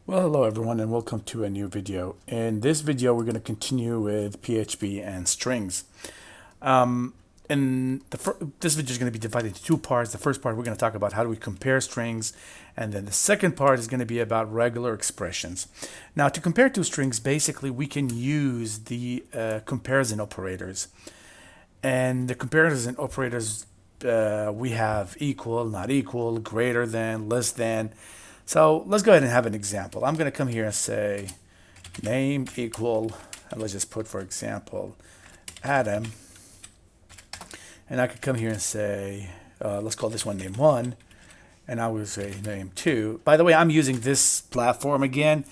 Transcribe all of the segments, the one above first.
Well, hello everyone and welcome to a new video. In this video, we're going to continue with PHP and strings. This video is going to be divided into two parts. The first part, we're going to talk about how do we compare strings, and then the second part is going to be about regular expressions. Now, to compare two strings, basically we can use the comparison operators. And the comparison operators, we have equal, not equal, greater than, less than. So let's go ahead and have an example. I'm going to come here and say name equal, and let's just put, for example, Adam. And I could come here and say, let's call this one name 1, and I will say name 2. By the way, I'm using this platform again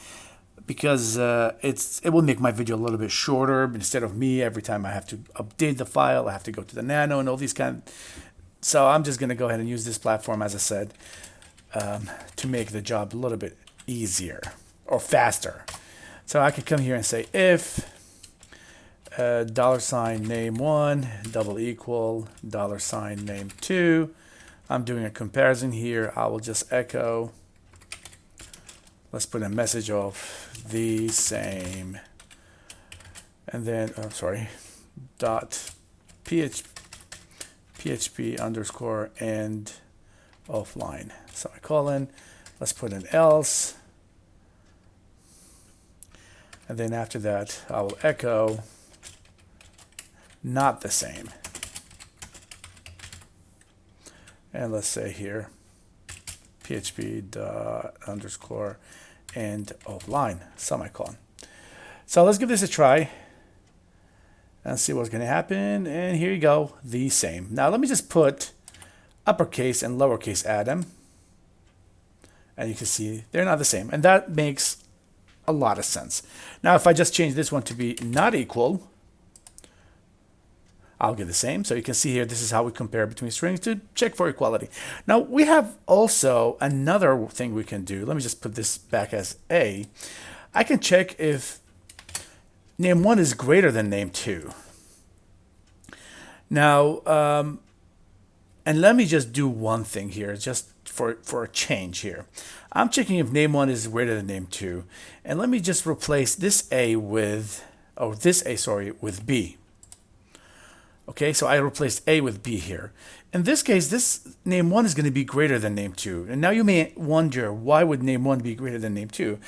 because it will make my video a little bit shorter. Instead of me, every time I have to update the file, I have to go to the nano and all these So I'm just going to go ahead and use this platform, as I said, to make the job a little bit easier or faster. So I could come here and say if $name1 double equal $name2. I'm doing a comparison here. I will just echo. Let's put a message of the same, and then dot php underscore end offline, semicolon. Let's put an else, and then after that I will echo not the same, and let's say here php dot underscore end offline, semicolon. So let's give this a try and see what's going to happen. And here you go, the same. Now let me just put uppercase and lowercase Adam, and you can see they're not the same, and that makes a lot of sense. Now if I just change this one to be not equal, I'll get the same. So you can see here, this is how we compare between strings to check for equality. Now we have also another thing we can do. Let me just put this back as A. I can check if name1 is greater than name2. Now and let me just do one thing here, just for a change here. I'm checking if name1 is greater than name2, and let me just replace this A with, with B. Okay, so I replaced A with B here. In this case, this name1 is going to be greater than name2. And now you may wonder, why would name1 be greater than name2?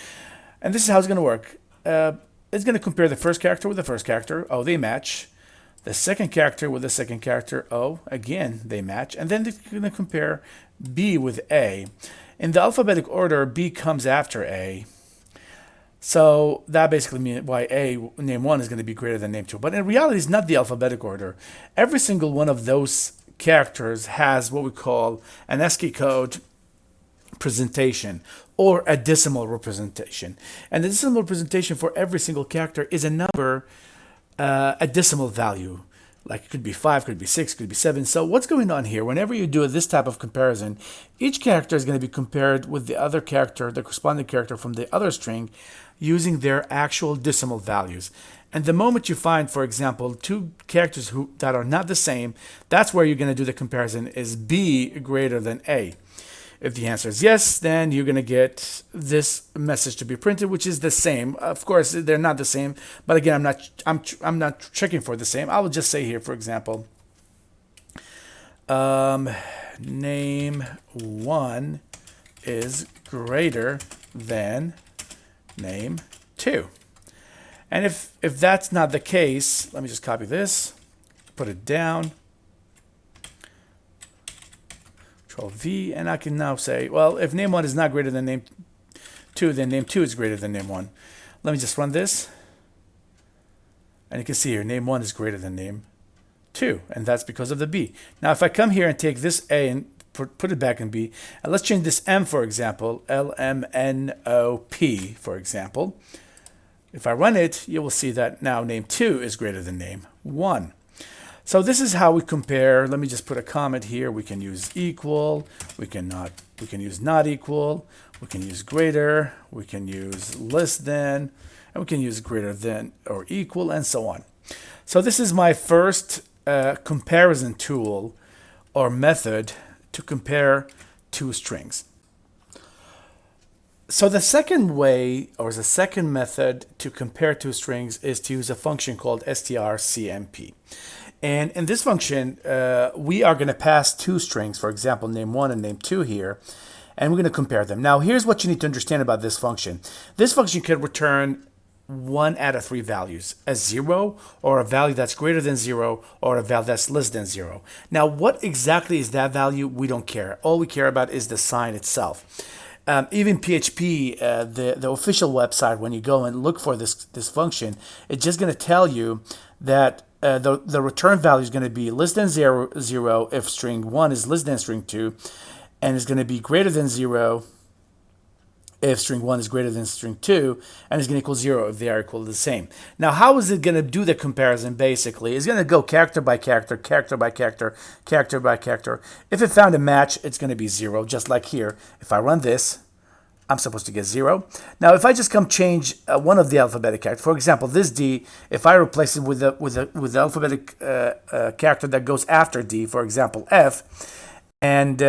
And this is how it's going to work. It's going to compare the first character with the first character. Oh, they match. The second character with the second character, oh, again, they match. And then they're going to compare B with A. In the alphabetic order, B comes after A. So that basically means why name1 is going to be greater than name2. But in reality, it's not the alphabetic order. Every single one of those characters has what we call an ASCII code presentation or a decimal representation. And the decimal representation for every single character is a number, a decimal value. Like it could be 5, could be 6, could be 7. So what's going on here? Whenever you do this type of comparison, each character is going to be compared with the other character, the corresponding character from the other string, using their actual decimal values. And the moment you find, for example, two characters that are not the same, that's where you're going to do the comparison. Is B greater than A? If the answer is yes, then you're going to get this message to be printed, which is the same. Of course, they're not the same, but again, I'm not checking for the same. I will just say here, for example, name1 is greater than name2. And if that's not the case, let me just copy this, put it down, Control V, and I can now say, well, if name1 is not greater than name2, then name2 is greater than name1. Let me just run this, and you can see here, name1 is greater than name2, and that's because of the B. Now, if I come here and take this A and put it back in B, and let's change this M, for example, LMNOP, for example. If I run it, you will see that now name2 is greater than name1. So this is how we compare. Let me just put a comment here. We can use equal, we can use not equal, we can use greater, we can use less than, and we can use greater than or equal, and so on. So this is my first comparison tool or method to compare two strings. So the second way, or the second method to compare two strings is to use a function called strcmp. And in this function, we are going to pass two strings, for example, name1 and name2 here, and we're going to compare them. Now, here's what you need to understand about this function. This function could return one out of three values, a 0, or a value that's greater than 0, or a value that's less than 0. Now, what exactly is that value? We don't care. All we care about is the sign itself. Even PHP, the official website, when you go and look for this function, it's just going to tell you that the return value is going to be less than 0 if string 1 is less than string 2, and is going to be greater than 0 if string 1 is greater than string 2, and is going to equal 0 if they are equal to the same. Now, how is it going to do the comparison? Basically, it's going to go character by character, character by character, character by character. If it found a match, it's going to be 0, just like here. If I run this, I'm supposed to get 0. Now, if I just come change one of the alphabetic characters, for example, this D, if I replace it with the alphabetic character that goes after D, for example, F, and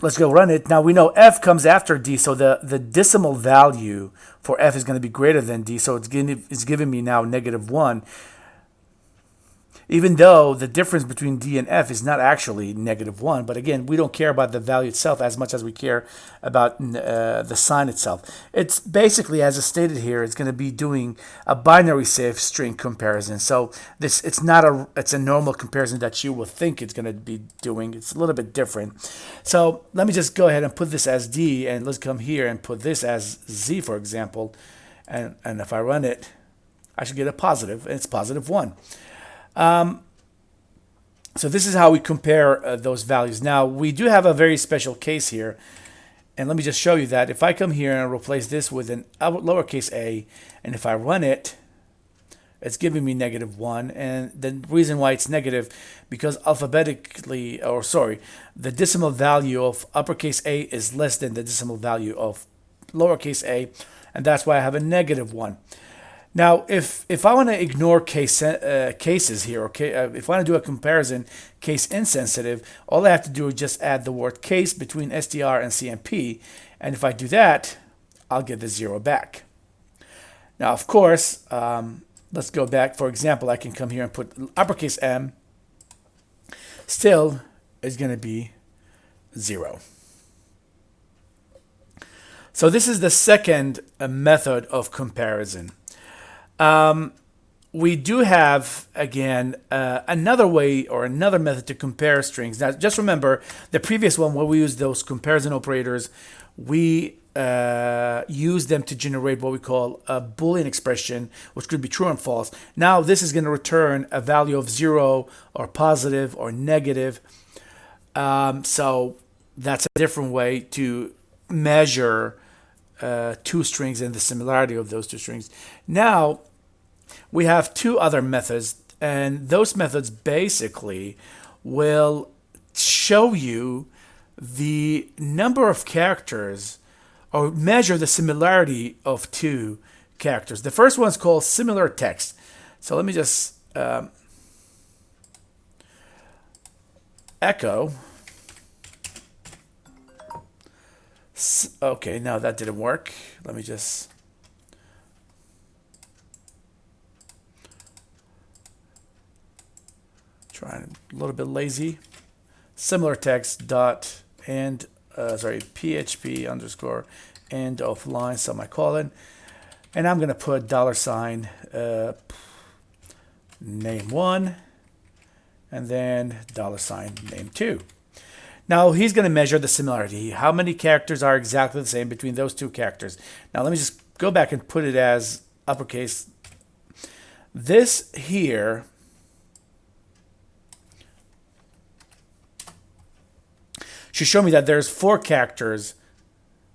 let's go run it. Now we know F comes after D, so the decimal value for F is going to be greater than D, so it's giving me now -1, even though the difference between D and F is not actually -1. But again, we don't care about the value itself as much as we care about the sign itself. It's basically, as it's stated here, it's going to be doing a binary safe string comparison. So it's a normal comparison that you will think it's going to be doing. It's a little bit different. So let me just go ahead and put this as D, and let's come here and put this as Z, for example. And if I run it, I should get a positive, and it's +1. So this is how we compare those values. Now, we do have a very special case here, and let me just show you that. If I come here and replace this with an lowercase a, and if I run it, it's giving me -1, and the reason why it's negative, because alphabetically, or sorry, the decimal value of uppercase A is less than the decimal value of lowercase a, and that's why I have a -1. Now, if I want to ignore cases here, okay, if I want to do a comparison case insensitive, all I have to do is just add the word case between str and cmp, and if I do that, I'll get the 0 back. Now, of course, let's go back. For example, I can come here and put uppercase M. Still, is going to be 0. So this is the second method of comparison. We do have, again, another way or another method to compare strings. Now, just remember, the previous one where we used those comparison operators, we use them to generate what we call a Boolean expression, which could be true and false. Now, this is going to return a value of 0 or positive or negative. So that's a different way to measure two strings and the similarity of those two strings. Now, we have two other methods, and those methods basically will show you the number of characters or measure the similarity of two characters. The first one's called similar text. So let me just echo. Okay, no, that didn't work. Let me just try a little bit lazy. Similar text dot and PHP underscore end of line semicolon, and I'm gonna put $, name1, and then $name2. Now he's going to measure the similarity. How many characters are exactly the same between those two characters? Now let me just go back and put it as uppercase. This here should show me that there's 4 characters.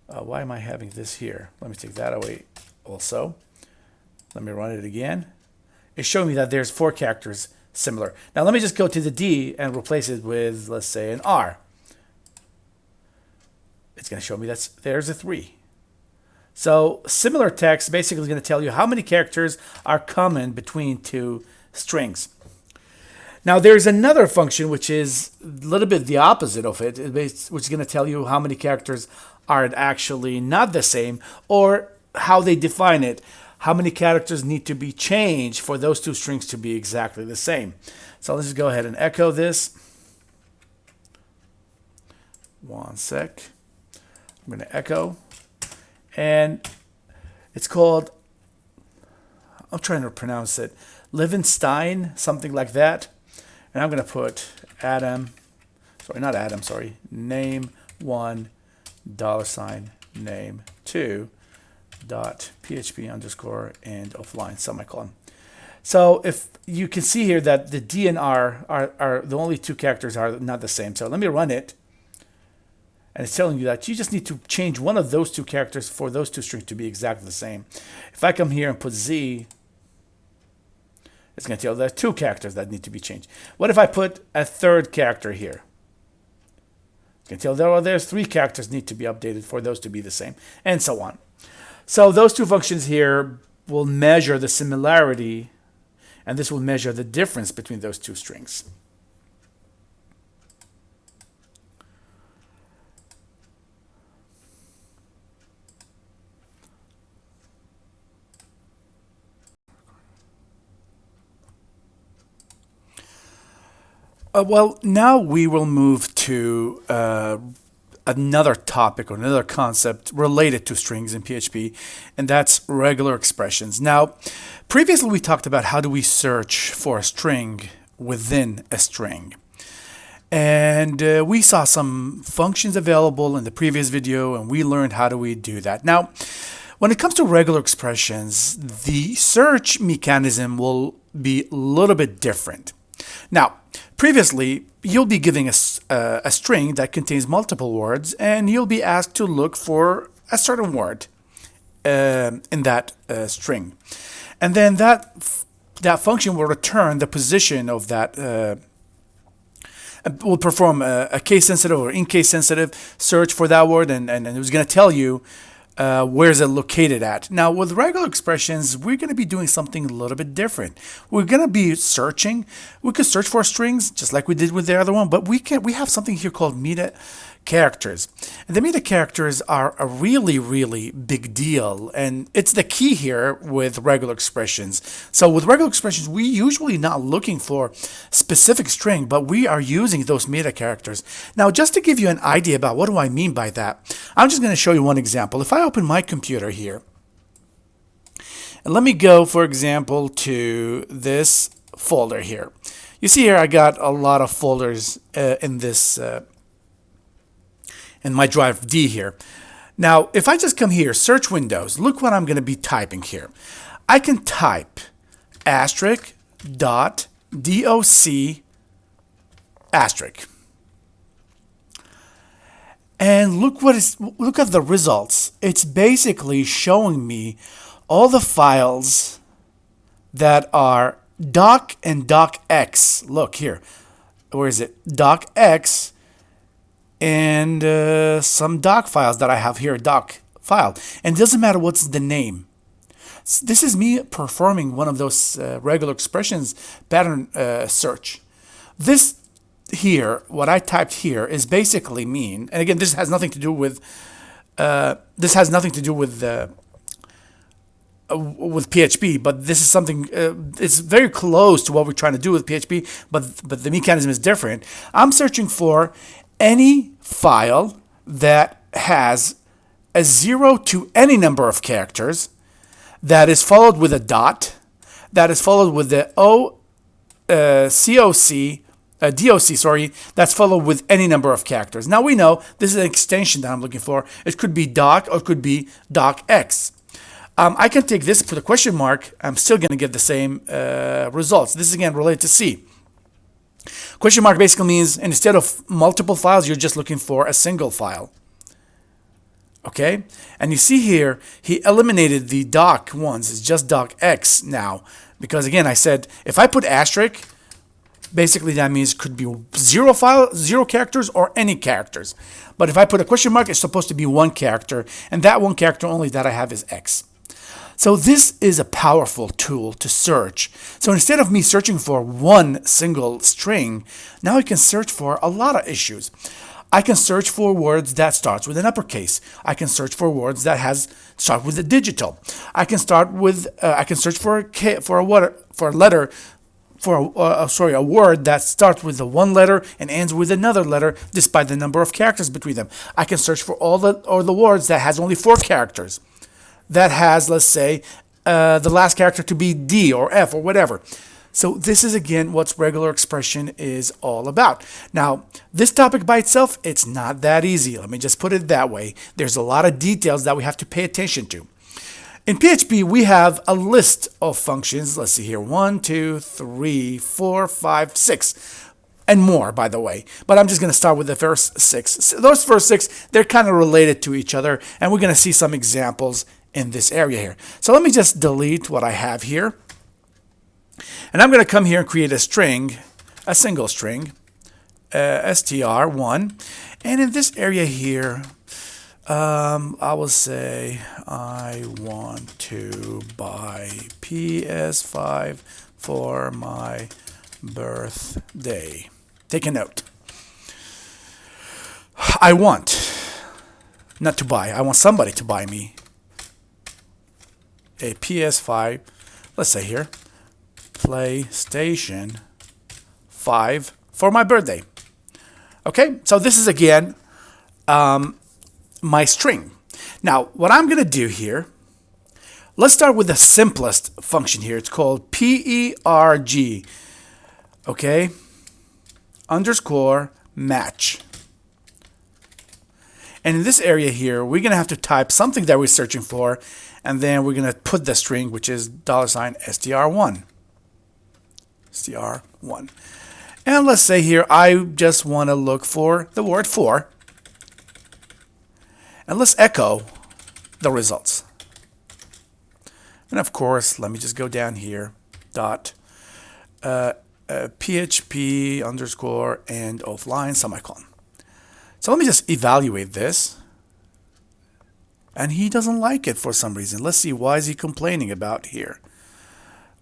Why am I having this here? Let me take that away also. Let me run it again. It's showing me that there's 4 characters similar. Now let me just go to the D and replace it with, let's say, an R. It's going to show me that there's a 3. So similar text basically is going to tell you how many characters are common between two strings. Now there's another function which is a little bit the opposite of it, which is going to tell you how many characters are actually not the same, or how they define it. How many characters need to be changed for those two strings to be exactly the same. So let's just go ahead and echo this. One sec. I'm going to echo. And it's called, I'm trying to pronounce it, Levenstein, something like that. And I'm going to put name1 $, name2 dot php underscore and offline semicolon. So if you can see here that the D and R are the only two characters are not the same. So let me run it. And it's telling you that you just need to change one of those two characters for those two strings to be exactly the same. If I come here and put Z, it's going to tell you there are two characters that need to be changed. What if I put a third character here? It's going to tell you there's three characters need to be updated for those to be the same, and so on. So those two functions here will measure the similarity, and this will measure the difference between those two strings. Well, now we will move to another topic or another concept related to strings in PHP, and that's regular expressions. Now, previously we talked about how do we search for a string within a string. And we saw some functions available in the previous video, and we learned how do we do that. Now, when it comes to regular expressions, the search mechanism will be a little bit different. Now, previously, you'll be giving a string that contains multiple words, and you'll be asked to look for a certain word in that string. And then that function will return the position of that, will perform a case-sensitive or in-case-sensitive search for that word, and it was going to tell you where is it located at. Now, with regular expressions, we're going to be doing something a little bit different. We're going to be searching. We could search for strings just like we did with the other one, but we have something here called meta characters. And the meta characters are a really, really big deal, and it's the key here with regular expressions. So with regular expressions, we usually not looking for specific string, but we are using those meta characters. Now, just to give you an idea about what do I mean by that, I'm just going to show you one example. If I open my computer here, and let me go, for example, to this folder here. You see here I got a lot of folders in this in my drive D here. Now, if I just come here, search Windows, look what I'm going to be typing here. I can type *doc*. And look at the results. It's basically showing me all the files that are doc and docx. Look here. Where is it? Docx. And some doc files that I have here, doc file. And it doesn't matter what's the name. This is me performing one of those regular expressions pattern search. This here, what I typed here, is basically mean, and again, this has nothing to do with PHP, but this is something, it's very close to what we're trying to do with PHP, but the mechanism is different. I'm searching for any file that has a 0 to any number of characters, that is followed with a dot, that is followed with the DOC, that's followed with any number of characters. Now we know this is an extension that I'm looking for. It could be doc or it could be docx. I can take this, put a question mark, I'm still going to get the same results. This is again related to C. Question mark basically means instead of multiple files, you're just looking for a single file. Okay? And you see here, he eliminated the doc ones. It's just docx now. Because again, I said, if I put asterisk, basically that means it could be zero characters or any characters. But if I put a question mark, it's supposed to be one character. And that one character only that I have is x. So this is a powerful tool to search. So instead of me searching for one single string, now I can search for a lot of issues. I can search for words that starts with an uppercase. I can search for words that start with a digital. I can search for a word that starts with the one letter and ends with another letter, despite the number of characters between them. I can search for all the words that has only 4 characters. That has, let's say, the last character to be D or F or whatever. So this is, again, what regular expression is all about. Now, this topic by itself, it's not that easy. Let me just put it that way. There's a lot of details that we have to pay attention to. In PHP, we have a list of functions. Let's see here. 1, 2, 3, 4, 5, 6. And more, by the way. But I'm just going to start with the first 6. So those first 6, they're kind of related to each other. And we're going to see some examples in this area here. So let me just delete what I have here. And I'm going to come here and create a string, a single string, str1. And in this area here, I will say I want to buy PS5 for my birthday. Take a note. I want, not to buy, I want somebody to buy me a PS5, let's say here, PlayStation 5 for my birthday. Okay, so this is again my string. Now, what I'm going to do here, let's start with the simplest function here. It's called PERG. Okay, underscore match. And in this area here, we're going to have to type something that we're searching for, and then we're going to put the string, which is $str1. str1. And let's say here, I just want to look for the word for. And let's echo the results. And of course, let me just go down here, dot PHP underscore end of line semicolon. So let me just evaluate this. And he doesn't like it for some reason. Let's see, why is he complaining about here?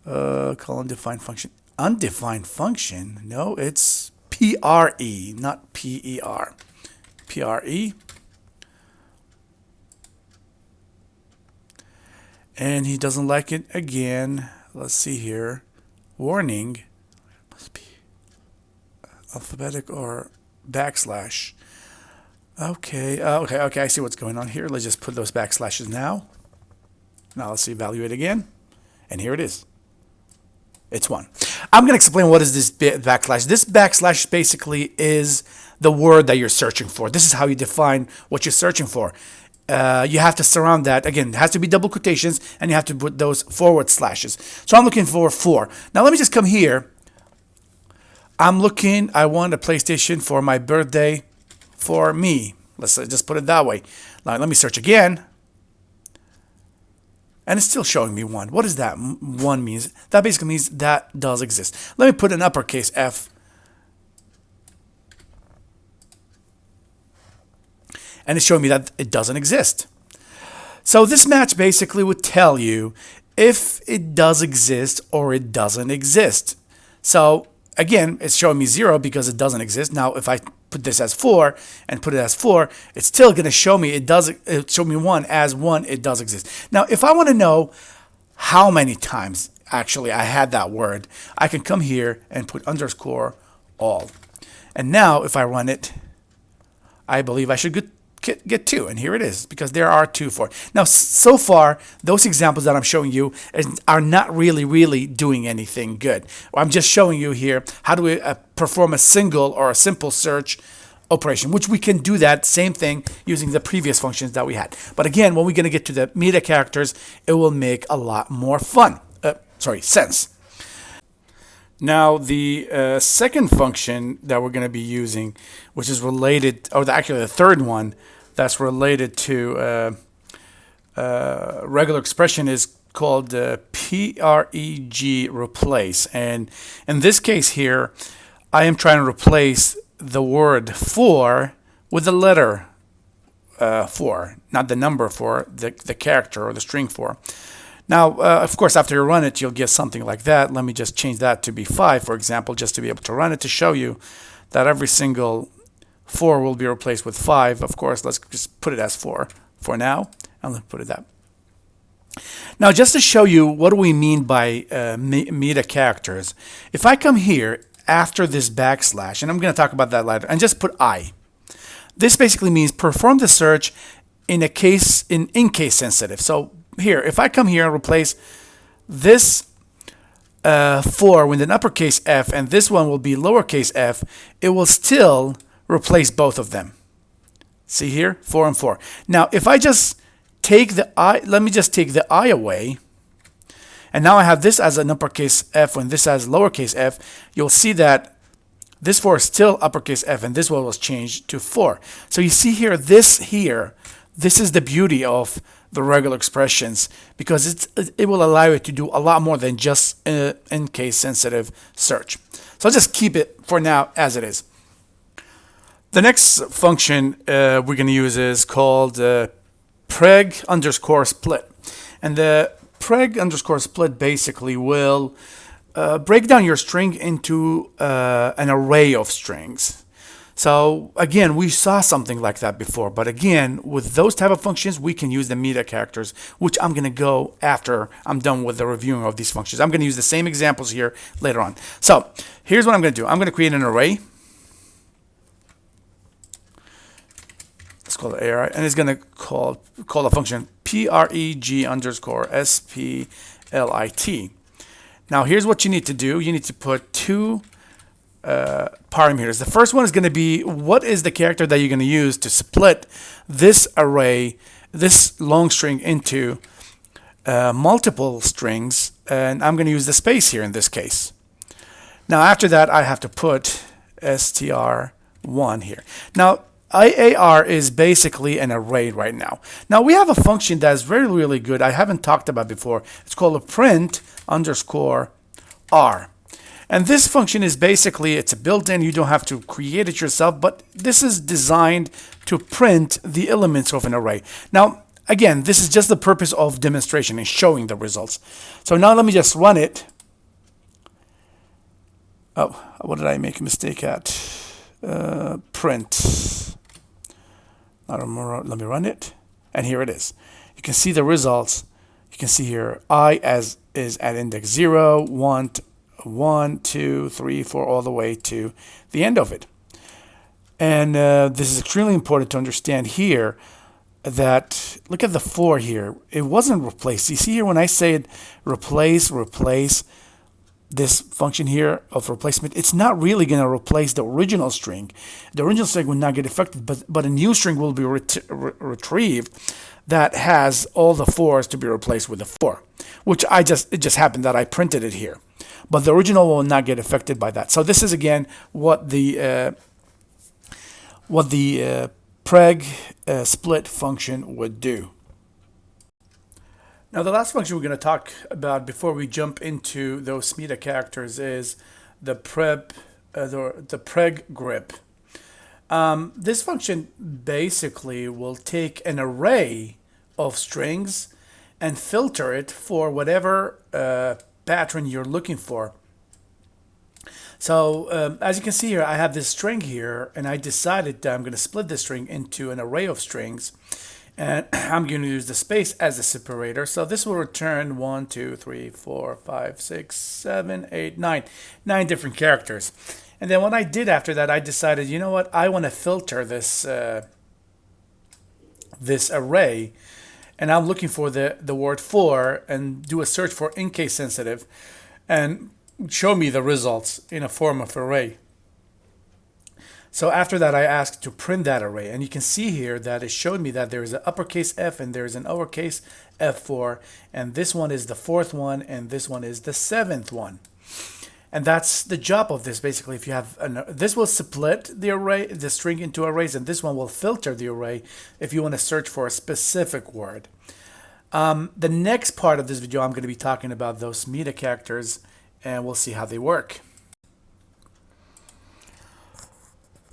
Call undefined function. Undefined function? No, it's PRE, not PER. PRE. And he doesn't like it again. Let's see here. Warning. Must be alphabetic or backslash. Okay, okay, I see what's going on here. Let's just put those backslashes now. Now let's evaluate again. And here it is. It's 1. I'm going to explain what is this backslash. This backslash basically is the word that you're searching for. This is how you define what you're searching for. You have to surround that. Again, it has to be double quotations, and you have to put those forward slashes. So I'm looking for 4. Now let me just come here. I want a PlayStation for my birthday for me. Let's just put it that way. Now let me search again. And it's still showing me 1. What does that 1 means? That basically means that does exist. Let me put an uppercase F. And it's showing me that it doesn't exist. So this match basically would tell you if it does exist or it doesn't exist. So again, it's showing me 0 because it doesn't exist. Now, if I put this as 4 and put it as 4, it's still going to show me it show me 1 as 1. It does exist. Now, if I want to know how many times actually I had that word, I can come here and put underscore all. And now, if I run it, I believe I should get 2, and here it is, because there are 2 for it. Now, so far, those examples that I'm showing you are not really doing anything good. I'm just showing you here how do we perform a single or a simple search operation, which we can do that same thing using the previous functions that we had. But again, when we're going to get to the meta characters, it will make a lot more sense. Now, the second function that we're going to be using, which is related, or actually the third one that's related to regular expression, is called PREG replace. And in this case here, I am trying to replace the word for with the letter for, not the number for, the character or the string for. Now, of course, after you run it, you'll get something like that. Let me just change that to be 5, for example, just to be able to run it to show you that every single 4 will be replaced with 5. Of course, let's just put it as 4 for now, and let's put it that. Now, just to show you what do we mean by meta characters, if I come here after this backslash, and I'm going to talk about that later, and just put I, this basically means perform the search in case sensitive. So here, if I come here and replace this 4 with an uppercase F and this one will be lowercase f, it will still replace both of them. See here, 4 and 4. Now, if I just take the I, let me just take the I away, and now I have this as an uppercase F and this as lowercase f, you'll see that this 4 is still uppercase F and this one was changed to 4. So you see here, this is the beauty of the regular expressions, because it will allow you to do a lot more than just in case sensitive search. So I'll just keep it for now as it is. The next function we're going to use is called Preg underscore split. And the Preg underscore split basically will break down your string into an array of strings. So again, we saw something like that before, but again, with those type of functions, we can use the meta characters, which I'm going to go after I'm done with the reviewing of these functions. I'm going to use the same examples here later on. So here's what I'm going to do. I'm going to create an array. Let's call it array, and it's going to call a function preg underscore split. Now here's what you need to do. You need to put 2 parameters. The first one is going to be what is the character that you're going to use to split this array, this long string, into multiple strings, and I'm going to use the space here in this case. Now after that, I have to put str1 here. Now IAR is basically an array right now. Now we have a function that's really good I haven't talked about before. It's called a print underscore r. And this function is basically, it's a built-in, you don't have to create it yourself, but this is designed to print the elements of an array. Now, again, this is just the purpose of demonstration and showing the results. So now let me just run it. Oh, what did I make a mistake at? Print. Let me run it. And here it is. You can see the results. You can see here, I is at index 0, 1, 2, 3, 4, all the way to the end of it. And this is extremely important to understand here that, look at the 4 here. It wasn't replaced. You see here when I said replace this function here of replacement, it's not really going to replace the original string. The original string will not get affected, but a new string will be retrieved that has all the 4s to be replaced with a 4, which it just happened that I printed it here. But the original will not get affected by that. So this is again what the preg split function would do. Now the last function we're going to talk about before we jump into those meta characters is the preg grep. This function basically will take an array of strings and filter it for whatever pattern you're looking for. So as you can see here, I have this string here, and I decided that I'm going to split this string into an array of strings, and I'm going to use the space as a separator. So this will return 1, 2, 3, 4, 5, 6, 7, 8, 9 different characters. And then what I did after that, I decided, you know what, I want to filter this this array, and I'm looking for the word 4 and do a search for in case sensitive and show me the results in a form of array. So after that, I asked to print that array, and you can see here that it showed me that there is an uppercase F and there is an lowercase f4, and this one is the 4th one and this one is the 7th one. And that's the job of this. Basically, if you have this will split the array, the string into arrays, and this one will filter the array if you want to search for a specific word. The next part of this video, I'm going to be talking about those meta characters, and we'll see how they work.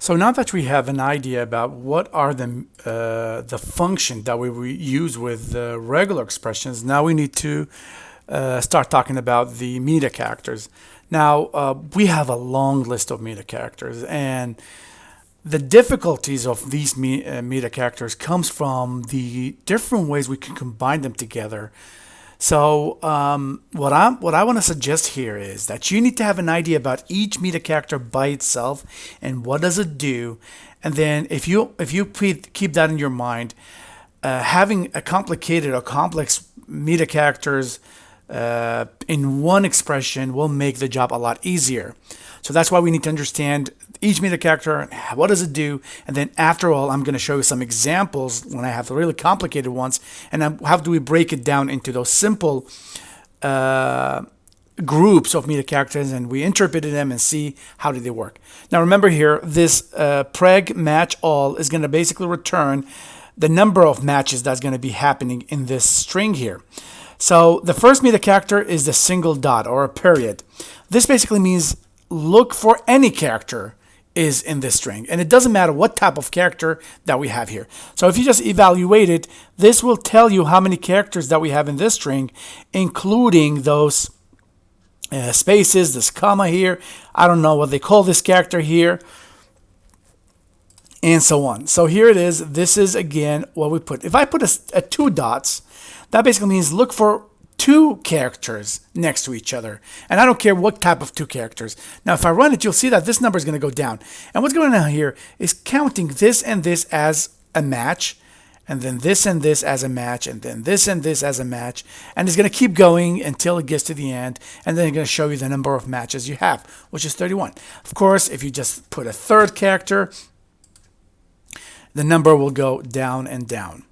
So now that we have an idea about what are the function that we use with regular expressions, now we need to start talking about the meta characters. Now we have a long list of meta characters, and the difficulties of these meta characters comes from the different ways we can combine them together. So what I want to suggest here is that you need to have an idea about each meta character by itself and what does it do, and then if you keep that in your mind, having a complicated or complex meta characters in one expression will make the job a lot easier. So that's why we need to understand each meta character, what does it do, and then after all, I'm going to show you some examples when I have the really complicated ones, and how do we break it down into those simple groups of meta characters, and we interpret them and see how do they work. Now remember here, this preg match all is going to basically return the number of matches that's going to be happening in this string here. So the first meta character is the single dot or a period. This basically means look for any character is in this string, and it doesn't matter what type of character that we have here. So if you just evaluate it, this will tell you how many characters that we have in this string, including those spaces, this comma here, I don't know what they call this character here, and so on. So here it is. This is again what we put. If I put a two dots, that basically means look for two characters next to each other, and I don't care what type of two characters. Now if I run it, you'll see that this number is going to go down, and what's going on here is counting this and this as a match, and then this and this as a match, and then this and this as a match, and it's going to keep going until it gets to the end, and then it's going to show you the number of matches you have, which is 31. Of course, if you just put a third character, the number will go down and down.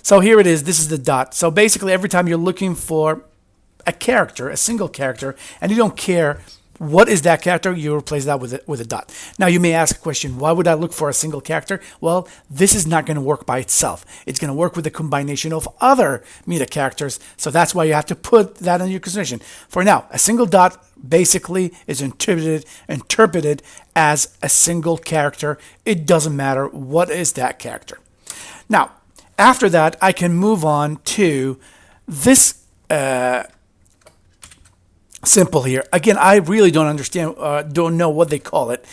So here it is. This is the dot. So basically, every time you're looking for a character, a single character, and you don't care what is that character, you replace that with a dot. Now you may ask a question, why would I look for a single character? Well, this is not going to work by itself. It's going to work with a combination of other meta characters. So that's why you have to put that in your consideration. For now, a single dot basically is interpreted as a single character. It doesn't matter what is that character. Now, after that, I can move on to this simple here. Again, I really don't understand, don't know what they call it.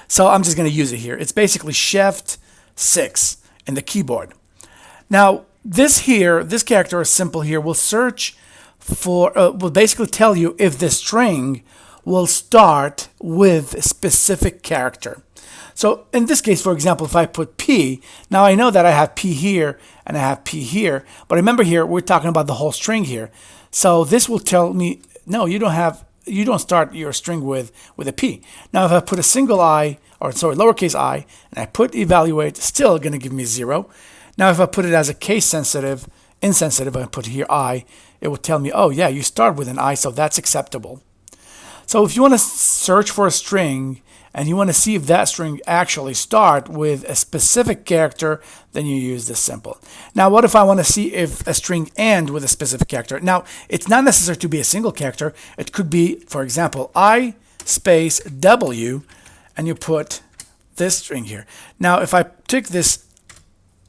So I'm just going to use it here. It's basically Shift 6 in the keyboard. Now, this character is simple here, will search for, will basically tell you if the string will start with a specific character. So in this case, for example, if I put P, now I know that I have P here and I have P here, but remember here, we're talking about the whole string here. So this will tell me, no, you don't start your string with a P. Now if I put a single I, or sorry, lowercase I, and I put evaluate, still going to give me 0. Now if I put it as a case sensitive, insensitive, I put here I, it will tell me, oh yeah, you start with an I, so that's acceptable. So if you want to search for a string, and you want to see if that string actually start with a specific character, then you use this symbol. Now, what if I want to see if a string end with a specific character? Now, it's not necessary to be a single character. It could be, for example, I space W, and you put this string here. Now, if I take this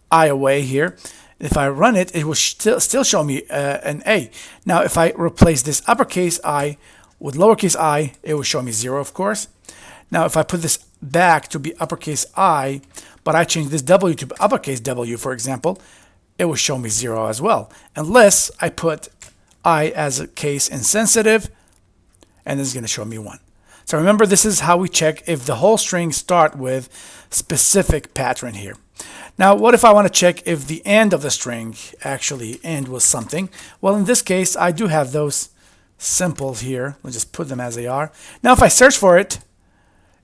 I away here, if I run it, it will still show me an A. Now, if I replace this uppercase I with lowercase I, it will show me 0, of course. Now, if I put this back to be uppercase I, but I change this W to uppercase W, for example, it will show me 0 as well, unless I put I as a case insensitive, and it's going to show me 1. So remember, this is how we check if the whole string start with specific pattern here. Now, what if I want to check if the end of the string actually end with something? Well, in this case, I do have those symbols here. We'll just put them as they are. Now, if I search for it,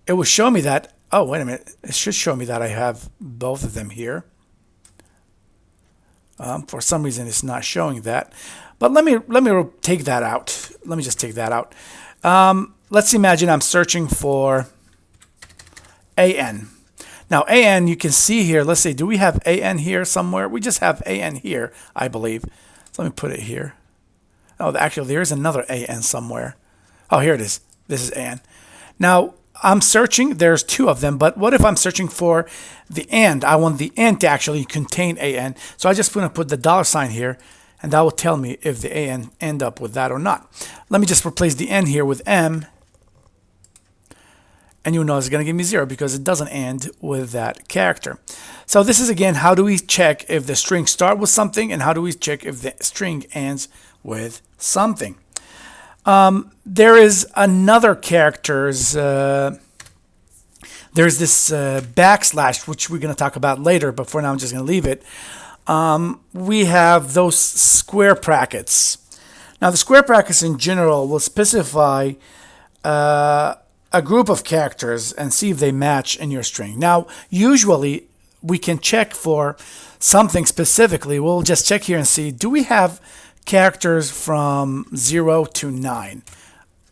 it will show me that, oh, wait a minute, it should show me that I have both of them here. For some reason, it's not showing that. But let me take that out. Let me just take that out. Let's imagine I'm searching for AN. Now, AN, you can see here, let's see, do we have AN here somewhere? We just have AN here, I believe. So let me put it here. Oh, actually, there is another AN somewhere. Oh, here it is. This is AN. Now, I'm searching, there's two of them, but what if I'm searching for the AND? I want the AND to actually contain AN. So I just going to put the $ here, and that will tell me if the AN end up with that or not. Let me just replace the N here with M, and you'll know it's going to give me 0 because it doesn't end with that character. So this is, again, how do we check if the string starts with something, and how do we check if the string ends with something. There is another characters. There's this backslash, which we're going to talk about later, but for now I'm just going to leave it. We have those square brackets. Now the square brackets in general will specify a group of characters and see if they match in your string. Now usually we can check for something specifically. We'll just check here and see, do we have characters from 0 to 9?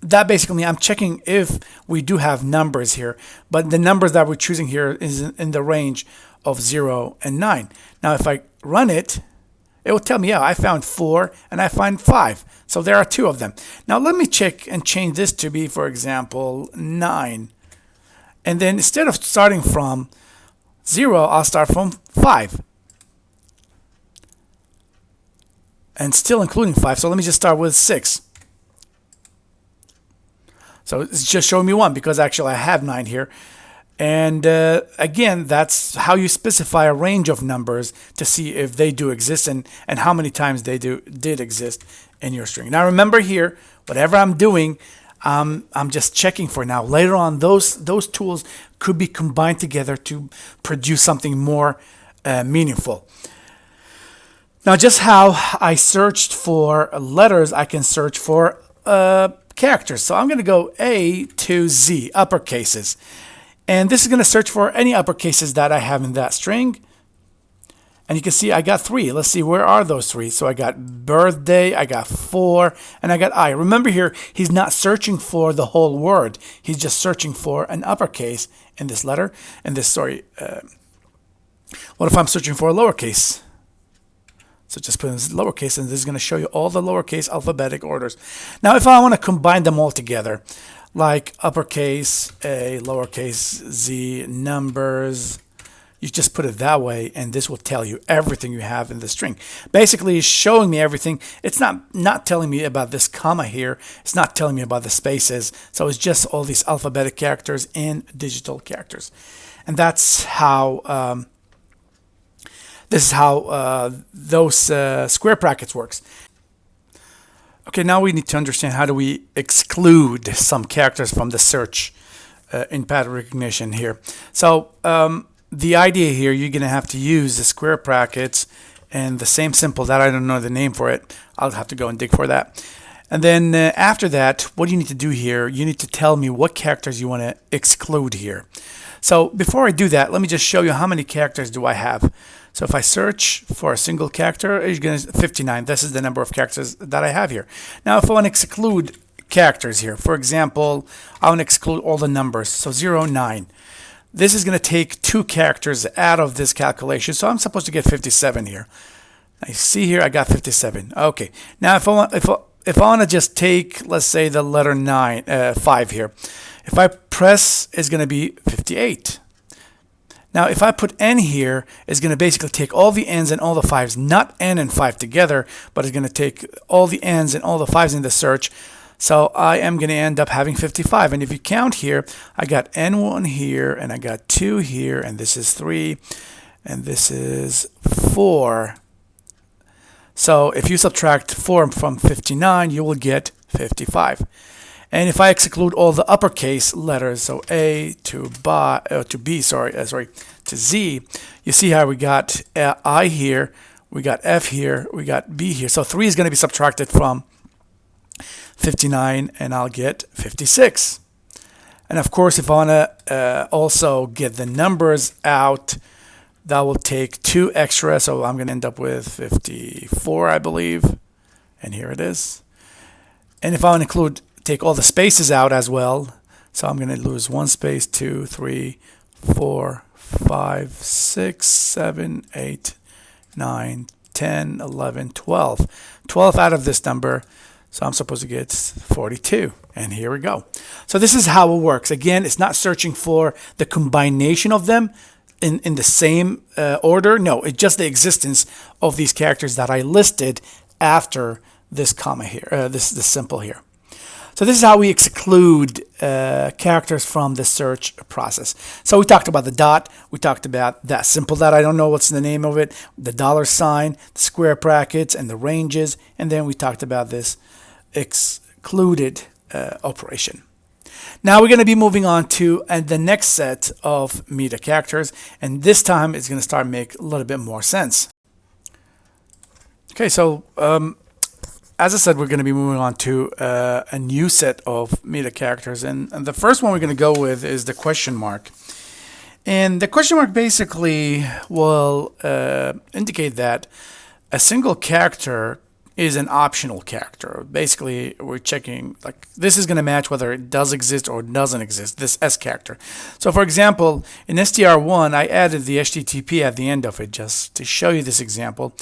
That basically, I'm checking if we do have numbers here, but the numbers that we're choosing here is in the range of 0 and 9. Now if I run it, it will tell me, yeah, I found 4 and I find 5. So there are 2 of them. Now let me check and change this to be, for example, 9. And then instead of starting from 0, I'll start from 5. And still including 5. So let me just start with 6. So it's just showing me 1 because actually I have 9 here. And again, that's how you specify a range of numbers to see if they do exist and how many times they did exist in your string. Now remember here, whatever I'm doing, I'm just checking for now. Later on, those tools could be combined together to produce something more meaningful. Now, just how I searched for letters, I can search for characters. So I'm going to go A to Z, uppercases. And this is going to search for any uppercases that I have in that string. And you can see I got 3. Let's see, where are those 3? So I got birthday, I got 4, and I got I. Remember here, he's not searching for the whole word. He's just searching for an uppercase in this letter. What if I'm searching for a lowercase? So just put in lowercase, and this is going to show you all the lowercase alphabetic orders. Now, if I want to combine them all together, like uppercase A, lowercase Z, numbers, you just put it that way, and this will tell you everything you have in the string. Basically, it's showing me everything. It's not telling me about this comma here. It's not telling me about the spaces. So it's just all these alphabetic characters and digital characters. And that's how this is how those square brackets works. Okay, now we need to understand how do we exclude some characters from the search in pattern recognition here. So the idea here, you're going to have to use the square brackets and the same symbol that I don't know the name for it. I'll have to go and dig for that. And then after that, what you need to do here, you need to tell me what characters you want to exclude here. So before I do that, let me just show you how many characters do I have. So if I search for a single character, it's going to 59. This is the number of characters that I have here. Now, if I want to exclude characters here, for example, I want to exclude all the numbers. So 0, 9. This is going to take 2 characters out of this calculation. So I'm supposed to get 57 here. I see here I got 57. Okay. Now, if I want to just take, let's say, the letter 5 here. If I press, it's going to be 58. Now, if I put N here, it's going to basically take all the N's and all the 5's, not N and 5 together, but it's going to take all the N's and all the 5's in the search. So I am going to end up having 55. And if you count here, I got N1 here, and I got 2 here, and this is 3, and this is 4. So if you subtract 4 from 59, you will get 55. And if I exclude all the uppercase letters, so A to B, to Z, you see how we got I here, we got F here, we got B here. So 3 is going to be subtracted from 59, and I'll get 56. And of course, if I want to also get the numbers out, that will take 2 extra. So I'm going to end up with 54, I believe. And here it is. And if I want to take all the spaces out as well, so I'm going to lose 1 space, 2, 3, 4, 5, 6, 7, 8, 9, 10, 11, 12. 12 out of this number. So I'm supposed to get 42, and here we go. So this is how it works. Again, it's not searching for the combination of them in the same order. No, it's just the existence of these characters that I listed after this comma here, this symbol here. So this is how we exclude characters from the search process. So we talked about the dot, we talked about that symbol that I don't know what's the name of it, the $sign, the square brackets, and the ranges, and then we talked about this excluded operation. Now we're going to be moving on to the next set of meta characters, and this time it's going to start make a little bit more sense. Okay, so as I said, we're going to be moving on to a new set of meta characters, and the first one we're going to go with is the question mark. And the question mark basically will indicate that a single character is an optional character. Basically, we're checking, like, this is going to match whether it does exist or doesn't exist, this S character. So for example, in str1, I added the HTTP at the end of it just to show you this example.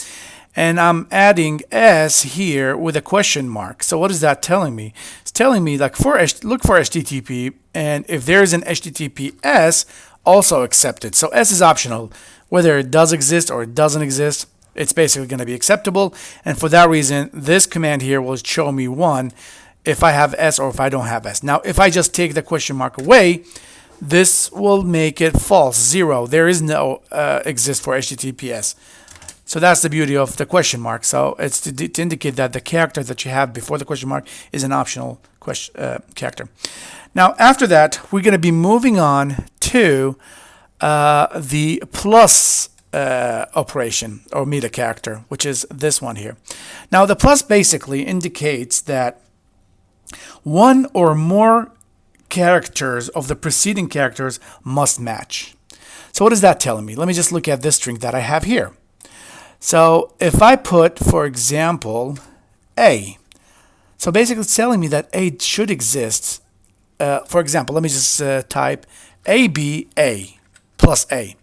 And I'm adding S here with a question mark. So what is that telling me? It's telling me, like, look for HTTP, and if there is an HTTPS, also accept it. So S is optional. Whether it does exist or it doesn't exist, it's basically going to be acceptable. And for that reason, this command here will show me 1 if I have S or if I don't have S. Now, if I just take the question mark away, this will make it false, 0. There is no exist for HTTPS. So that's the beauty of the question mark. So it's to indicate that the character that you have before the question mark is an optional character. Now, after that, we're going to be moving on to the plus operation or meta character, which is this one here. Now, the plus basically indicates that one or more characters of the preceding characters must match. So what is that telling me? Let me just look at this string that I have here. So if I put, for example, A, so basically it's telling me that A should exist. For example, let me just type ABA plus A.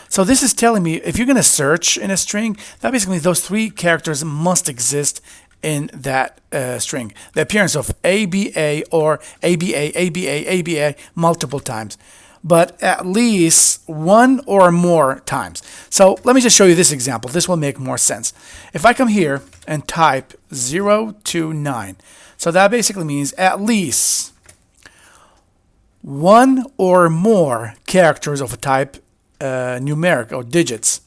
So this is telling me if you're going to search in a string, that basically those 3 characters must exist in that string. The appearance of ABA or ABA multiple times, but at least 1 or more times. So let me just show you this example. This will make more sense. If I come here and type 0 to 9, so that basically means at least 1 or more characters of a type numeric or digits.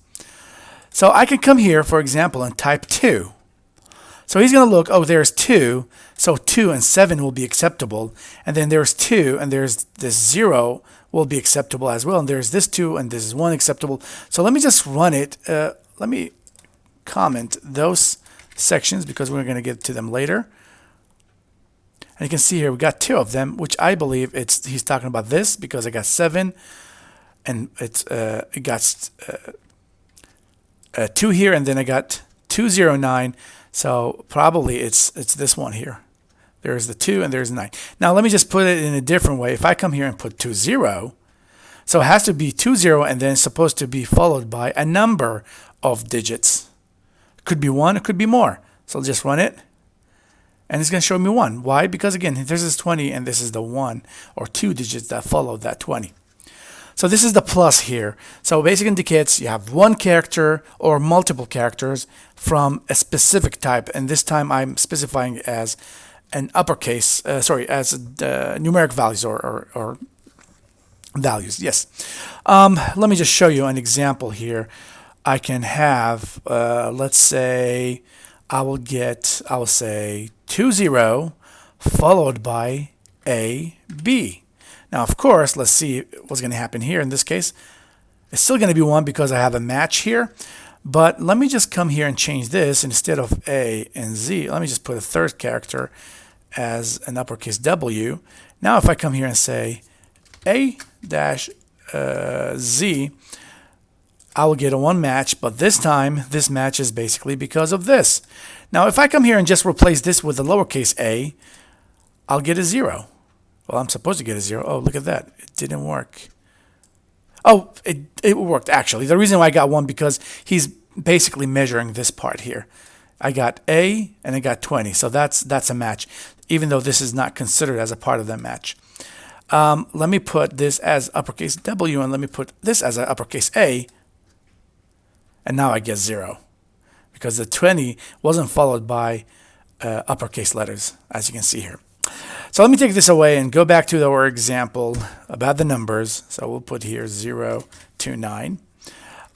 So I can come here, for example, and type 2. So he's going to look, oh, there's 2, so 2 and 7 will be acceptable, and then there's 2 and there's this 0 will be acceptable as well, and there's this 2 and this is 1 acceptable. So let me just run it. Let me comment those sections because we're going to get to them later. And you can see here we got 2 of them, which I believe he's talking about this because I got 7 and it got 2 here, and then I got 209. So probably it's this one here. There's the 2 and there's 9. Now let me just put it in a different way. If I come here and put 20, so it has to be 20 and then it's supposed to be followed by a number of digits. It could be 1, it could be more. So I'll just run it. And it's going to show me 1. Why? Because again, this is 20 and this is the 1 or 2 digits that follow that 20. So this is the plus here. So basically indicates you have 1 character or multiple characters from a specific type. And this time I'm specifying as an uppercase, as numeric values or values. Yes. Let me just show you an example here. I can have, let's say, I will say 20 followed by AB. Now, of course, let's see what's going to happen here. In this case, it's still going to be 1 because I have a match here. But let me just come here and change this. Instead of A and Z, let me just put a third character as an uppercase W. Now, if I come here and say A-Z, I will get a 1 match. But this time, this match is basically because of this. Now, if I come here and just replace this with a lowercase a, I'll get a 0. Well, I'm supposed to get a 0. Oh, look at that. It didn't work. Oh, it worked, actually. The reason why I got 1 because he's basically measuring this part here. I got A and I got 20. So that's a match, even though this is not considered as a part of that match. Let me put this as uppercase W and let me put this as an uppercase A. And now I get 0 because the 20 wasn't followed by uppercase letters, as you can see here. So let me take this away and go back to our example about the numbers. So we'll put here 0 to 9.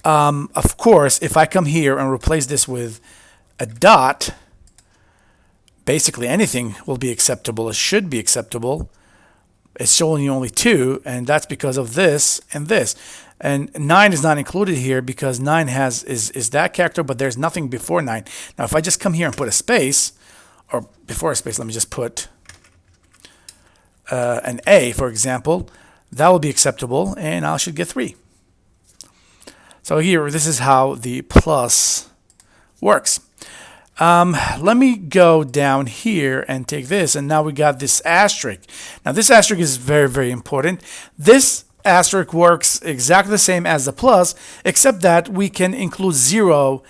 Of course, if I come here and replace this with a dot, basically anything will be acceptable. It should be acceptable. It's showing you only 2, and that's because of this and this. And 9 is not included here because 9 is that character, but there's nothing before 9. Now, if I just come here and put a space, or before a space, let me just put an A, for example, that will be acceptable, and I should get 3. So here, this is how the plus works. Let me go down here and take this, and now we got this asterisk. Now this asterisk is very, very important. This asterisk works exactly the same as the plus, except that we can include 0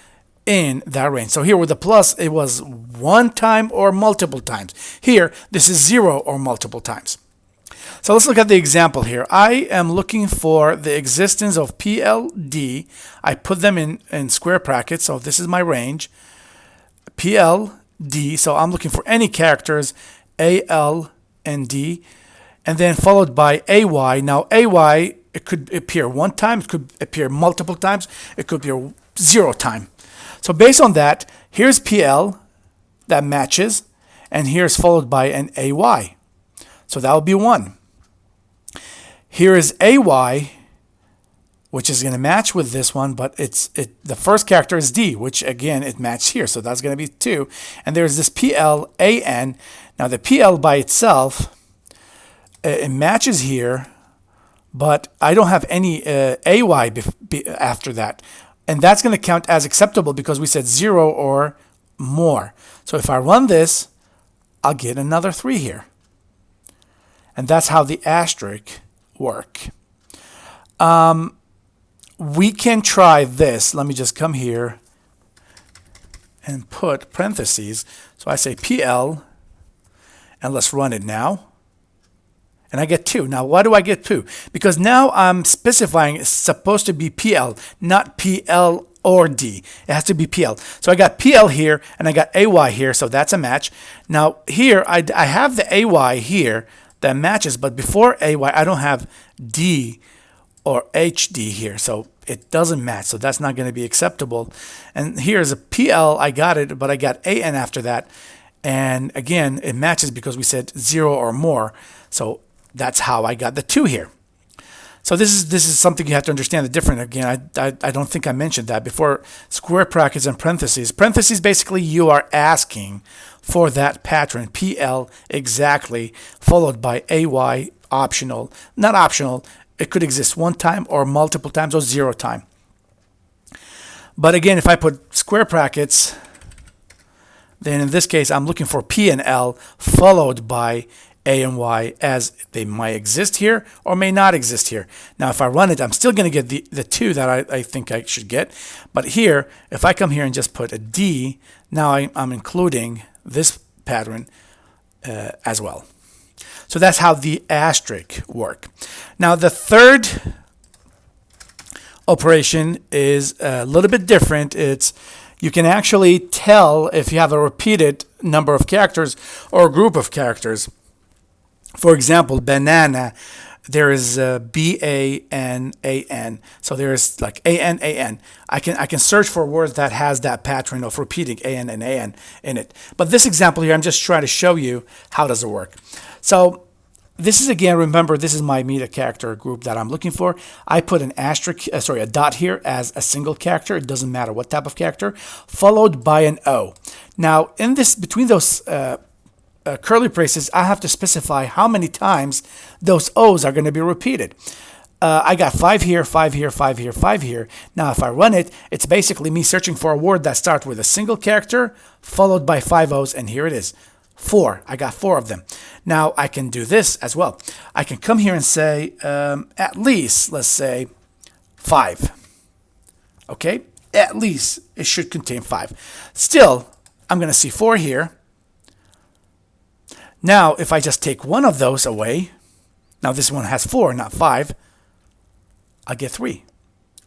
in that range. So here with the plus, it was 1 time or multiple times. Here, this is 0 or multiple times. So let's look at the example here. I am looking for the existence of PLD. I put them in square brackets, so this is my range. PLD, so I'm looking for any characters, AL and D, and then followed by AY. Now AY, it could appear 1 time, it could appear multiple times, it could appear 0 time. So based on that, here's PL that matches, and here's followed by an AY. So that would be 1. Here is AY, which is going to match with this one, but the first character is D, which again, it matched here. So that's going to be 2. And there's this PLAN. Now the PL by itself, it matches here, but I don't have any AY after that. And that's going to count as acceptable because we said 0 or more. So if I run this, I'll get another 3 here. And that's how the asterisk work. We can try this. Let me just come here and put parentheses. So I say PL, and let's run it now. And I get 2. Now, why do I get 2? Because now I'm specifying it's supposed to be PL, not PL or D. It has to be PL. So I got PL here, and I got AY here, so that's a match. Now, here, I have the AY here that matches, but before AY, I don't have D or HD here, so it doesn't match, so that's not going to be acceptable. And here's a PL, I got it, but I got AN after that, and again, it matches because we said 0 or more, so that's how I got the 2 here. So this is something you have to understand the difference. Again, I don't think I mentioned that before. Square brackets and parentheses. Parentheses, basically you are asking for that pattern, PL exactly, followed by AY optional. Not optional, it could exist 1 time or multiple times or 0 time. But again, if I put square brackets, then in this case, I'm looking for P and L followed by A and Y, as they might exist here or may not exist here. Now, if I run it, I'm still going to get the 2 that I think I should get. But here, if I come here and just put a D, now I'm including this pattern as well. So that's how the asterisk work. Now, the third operation is a little bit different. You can actually tell if you have a repeated number of characters or a group of characters. For example, banana, there is B-A-N-A-N. So there is like A-N-A-N. I can search for words that has that pattern of repeating A-N and A-N in it. But this example here, I'm just trying to show you how does it work. So this is, again, remember, this is my meta character group that I'm looking for. I put an asterisk, a dot here as a single character. It doesn't matter what type of character, followed by an O. Now, in this, between those curly braces, I have to specify how many times those O's are going to be repeated. I got 5 here, 5 here, 5 here, 5 here. Now, if I run it, it's basically me searching for a word that starts with a single character followed by 5 O's, and here it is. 4. I got 4 of them. Now, I can do this as well. I can come here and say, at least, let's say, 5. Okay? At least it should contain 5. Still, I'm going to see 4 here. Now, if I just take one of those away, now this one has 4, not 5, I'll get 3.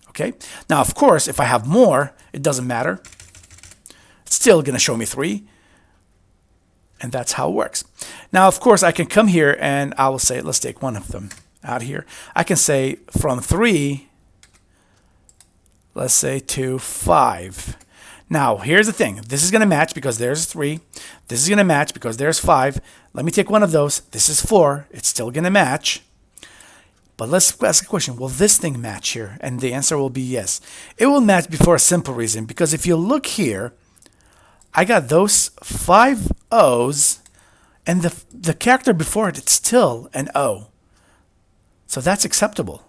Okay. Now, of course, if I have more, it doesn't matter. It's still going to show me 3. And that's how it works. Now, of course, I can come here and I will say, let's take one of them out here. I can say from 3, let's say to 5. Now, here's the thing. This is going to match because there's 3. This is going to match because there's 5. Let me take one of those. This is 4. It's still going to match. But let's ask a question. Will this thing match here? And the answer will be yes. It will match for a simple reason. Because if you look here, I got those 5 O's, and the character before it, it's still an O. So that's acceptable.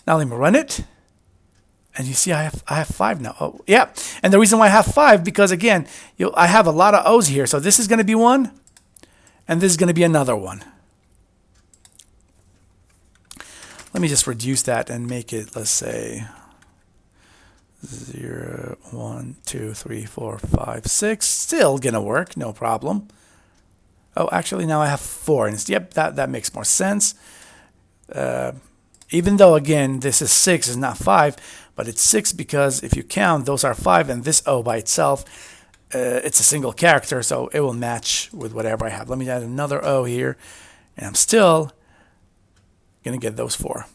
Now let me run it. And you see I have 5 now. Oh, yeah. And the reason why I have 5, because again, I have a lot of O's here. So this is going to be one, and this is going to be another one. Let me just reduce that and make it, let's say, 0, 1, 2, 3, 4, 5, 6. Still going to work, no problem. Oh, actually, now I have 4. And yep, that makes more sense. Even though, again, this is 6, is not 5, but it's 6 because if you count, those are 5, and this O by itself, it's a single character, so it will match with whatever I have. Let me add another O here, and I'm still going to get those 4.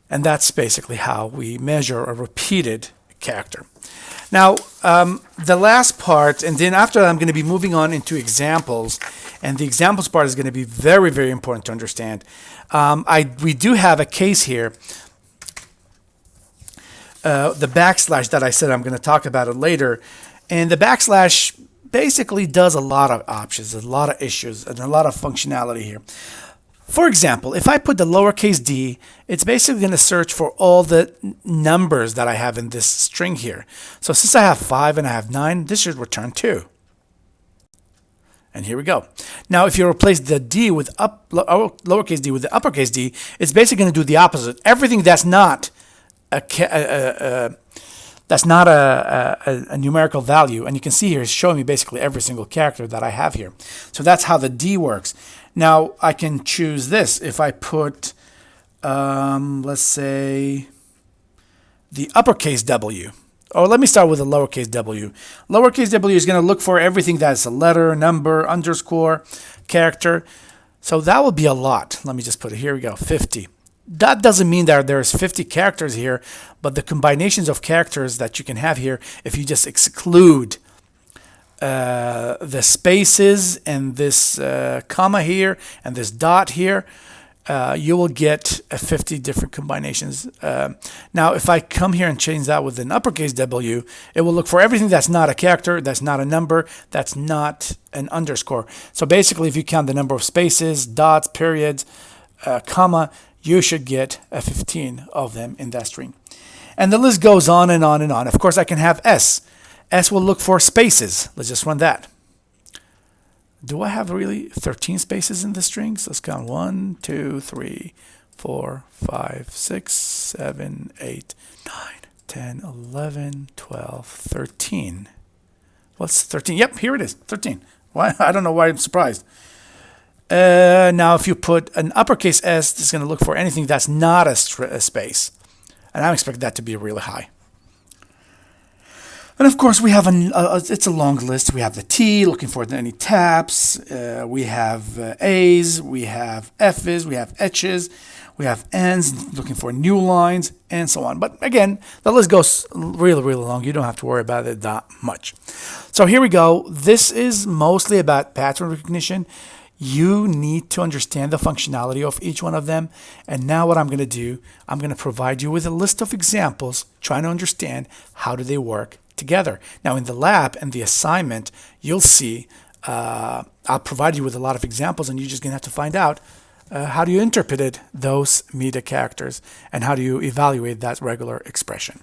And that's basically how we measure a repeated character. Now, the last part, and then after that, I'm going to be moving on into examples. And the examples part is going to be very, very important to understand. We do have a case here. The backslash that I said I'm going to talk about it later. And the backslash basically does a lot of options, a lot of issues, and a lot of functionality here. For example, if I put the lowercase d, it's basically going to search for all the numbers that I have in this string here. So since I have 5 and I have 9, this should return 2. And here we go. Now, if you replace the d with lowercase d with the uppercase d, it's basically going to do the opposite. Everything that's not a numerical value, and you can see here it's showing me basically every single character that I have here. So that's how the d works. Now I can choose this. If I put, let's say, the uppercase W, or let me start with the lowercase w. Lowercase w is going to look for everything that's a letter, number, underscore, character. So that will be a lot. Let me just put it here. We go, 50. That doesn't mean that there's 50 characters here, but the combinations of characters that you can have here, if you just exclude the spaces and this comma here and this dot here, you will get 50 different combinations. Now, if I come here and change that with an uppercase W, it will look for everything that's not a character, that's not a number, that's not an underscore. So basically, if you count the number of spaces, dots, periods, comma, you should get 15 of them in that string. And the list goes on and on and on. Of course, I can have S. S will look for spaces. Let's just run that. Do I have really 13 spaces in the strings? Let's count 1, 2, 3, 4, 5, 6, 7, 8, 9, 10, 11, 12, 13. What's 13? Yep, here it is, 13. Why? I don't know why I'm surprised. Now, if you put an uppercase S, it's going to look for anything that's not a space. And I expect that to be really high. And of course, we have it's a long list. We have the T, looking for any taps. We have A's. We have F's. We have H's. We have N's, looking for new lines, and so on. But again, the list goes really, really long. You don't have to worry about it that much. So here we go. This is mostly about pattern recognition. You need to understand the functionality of each one of them. And now what I'm going to do, I'm going to provide you with a list of examples, trying to understand how do they work together. Now in the lab and the assignment, you'll see I'll provide you with a lot of examples, and you're just going to have to find out how do you interpret those meta characters and how do you evaluate that regular expression.